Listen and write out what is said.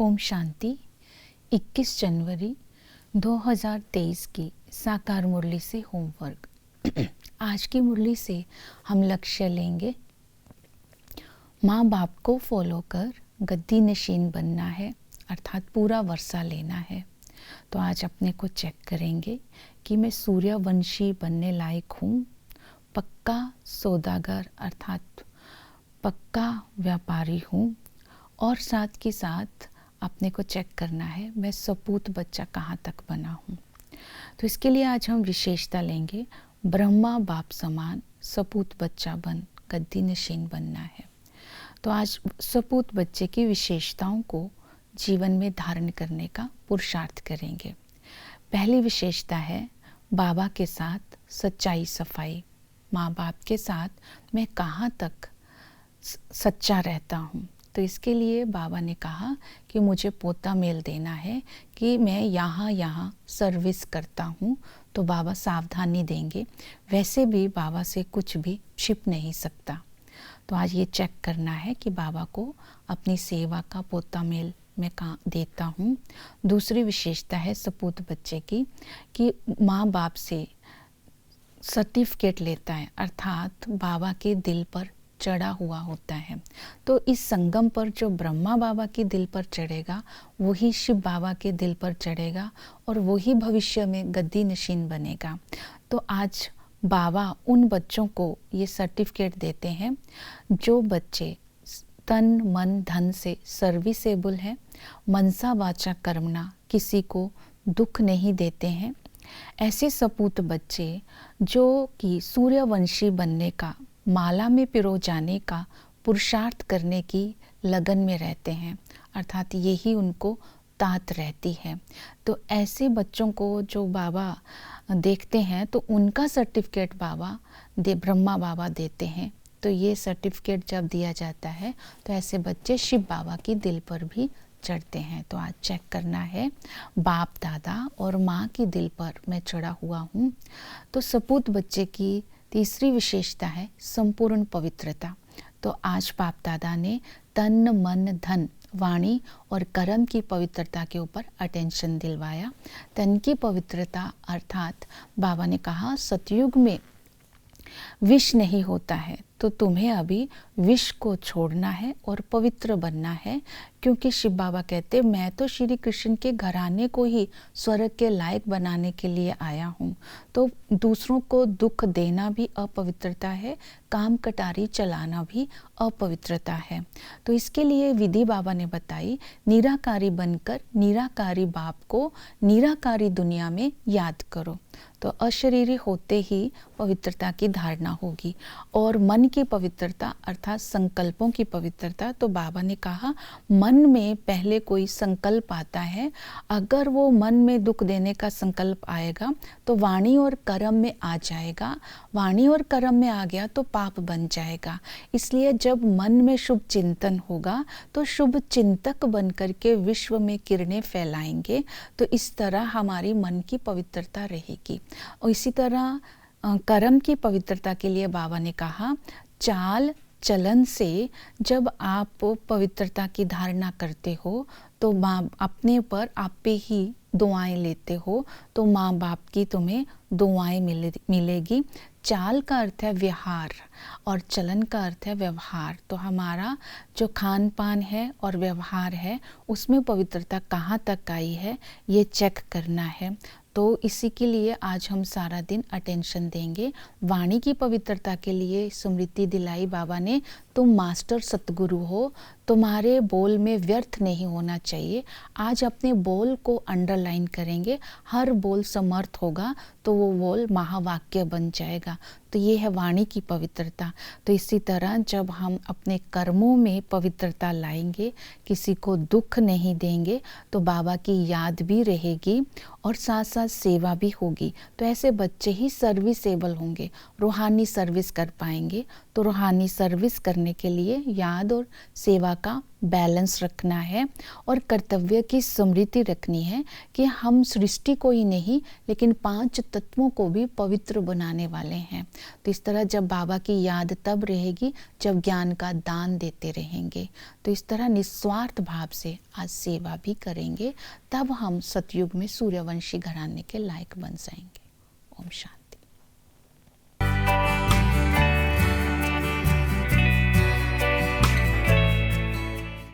ओम शांति। 21 जनवरी 2023 की साकार मुरली से होमवर्क। आज की मुरली से हम लक्ष्य लेंगे, माँ बाप को फॉलो कर गद्दी नशीन बनना है, अर्थात पूरा वर्षा लेना है। तो आज अपने को चेक करेंगे कि मैं सूर्यवंशी बनने लायक हूँ, पक्का सौदागर अर्थात पक्का व्यापारी हूँ, और साथ के साथ अपने को चेक करना है मैं सपूत बच्चा कहाँ तक बना हूँ। तो इसके लिए आज हम विशेषता लेंगे, ब्रह्मा बाप समान सपूत बच्चा बन गद्दी नशीन बनना है। तो आज सपूत बच्चे की विशेषताओं को जीवन में धारण करने का पुरुषार्थ करेंगे। पहली विशेषता है बाबा के साथ सच्चाई सफाई। माँ बाप के साथ मैं कहाँ तक सच्चा रहता हूँ। तो इसके लिए बाबा ने कहा कि मुझे पोता मेल देना है कि मैं यहाँ सर्विस करता हूँ। तो बाबा सावधानी देंगे, वैसे भी बाबा से कुछ भी छिप नहीं सकता। तो आज ये चेक करना है कि बाबा को अपनी सेवा का पोता मेल मैं कहाँ देता हूँ। दूसरी विशेषता है सपूत बच्चे की कि माँ बाप से सर्टिफिकेट लेता है, अर्थात बाबा के दिल पर चढ़ा हुआ होता है। तो इस संगम पर जो ब्रह्मा बाबा के दिल पर चढ़ेगा वही शिव बाबा के दिल पर चढ़ेगा और वही भविष्य में गद्दी नशीन बनेगा। तो आज बाबा उन बच्चों को ये सर्टिफिकेट देते हैं जो बच्चे तन मन धन से सर्विसेबल है, मनसा वाचा कर्मणा किसी को दुख नहीं देते हैं। ऐसे सपूत बच्चे जो कि सूर्यवंशी बनने का, माला में पिरो जाने का पुरुषार्थ करने की लगन में रहते हैं, अर्थात यही उनको तात रहती है। तो ऐसे बच्चों को जो बाबा देखते हैं तो उनका सर्टिफिकेट ब्रह्मा बाबा देते हैं। तो ये सर्टिफिकेट जब दिया जाता है तो ऐसे बच्चे शिव बाबा की दिल पर भी चढ़ते हैं। तो आज चेक करना है, बाप दादा और माँ की दिल पर मैं चढ़ा हुआ हूँ। तो सपूत बच्चे की तीसरी विशेषता है संपूर्ण पवित्रता। तो आज बाप दादा ने तन मन धन वाणी और कर्म की पवित्रता के ऊपर अटेंशन दिलवाया। तन की पवित्रता अर्थात बाबा ने कहा सतयुग में विष नहीं होता है, तो तुम्हें अभी विष को छोड़ना है और पवित्र बनना है। क्योंकि शिव बाबा कहते मैं तो श्री कृष्ण के घराने को ही स्वर्ग के लायक बनाने के लिए आया हूँ। तो दूसरों को दुख देना भी अपवित्रता है, काम कटारी चलाना भी अपवित्रता है। तो इसके लिए विधि बाबा ने बताई, निराकारी बनकर निराकारी बाप को निराकारी दुनिया में याद करो। तो अशरीरी होते ही पवित्रता की धारणा होगी। और मन की पवित्रता अर्थात संकल्पों की पवित्रता, तो बाबा ने कहा मन में पहले कोई संकल्प आता है, अगर वो मन में दुख देने का संकल्प आएगा तो वाणी और कर्म में आ जाएगा। वाणी और कर्म में आ गया तो पाप बन जाएगा। इसलिए जब मन में शुभ चिंतन होगा तो शुभ चिंतक बन करके विश्व में किरणें फैलाएंगे। तो इस तरह हमारी मन की पवित्रता रहेगी। और इसी तरह कर्म की पवित्रता के लिए बाबा ने कहा चाल चलन से जब आप पवित्रता की धारणा करते हो तो माँ अपने पर आप पे ही दुआएं लेते हो, तो माँ बाप की तुम्हें दुआएं मिलेगी। चाल का अर्थ है व्यवहार और चलन का अर्थ है व्यवहार। तो हमारा जो खान पान है और व्यवहार है उसमें पवित्रता कहाँ तक आई है ये चेक करना है। तो इसी के लिए आज हम सारा दिन अटेंशन देंगे। वाणी की पवित्रता के लिए स्मृति दिलाई बाबा ने, तुम मास्टर सतगुरु हो, तुम्हारे बोल में व्यर्थ नहीं होना चाहिए। आज अपने बोल को अंडरलाइन करेंगे, हर बोल समर्थ होगा तो वो बोल महावाक्य बन जाएगा। तो ये है वाणी की पवित्रता। तो इसी तरह जब हम अपने कर्मों में पवित्रता लाएंगे, किसी को दुख नहीं देंगे, तो बाबा की याद भी रहेगी और साथ साथ सेवा भी होगी। तो ऐसे बच्चे ही सर्विसेबल होंगे, रूहानी सर्विस कर पाएंगे। तो रूहानी सर्विस करने करने के लिए याद और सेवा का बैलेंस रखना है और कर्तव्य की स्मृति रखनी है कि हम सृष्टि को ही नहीं लेकिन 5 तत्वों को भी पवित्र बनाने वाले हैं। तो इस तरह जब बाबा की याद तब रहेगी जब ज्ञान का दान देते रहेंगे। तो इस तरह निस्वार्थ भाव से आज सेवा भी करेंगे, तब हम सतयुग में सूर्यवंशी घराने के लायक बन जाएंगे। ओम शांति।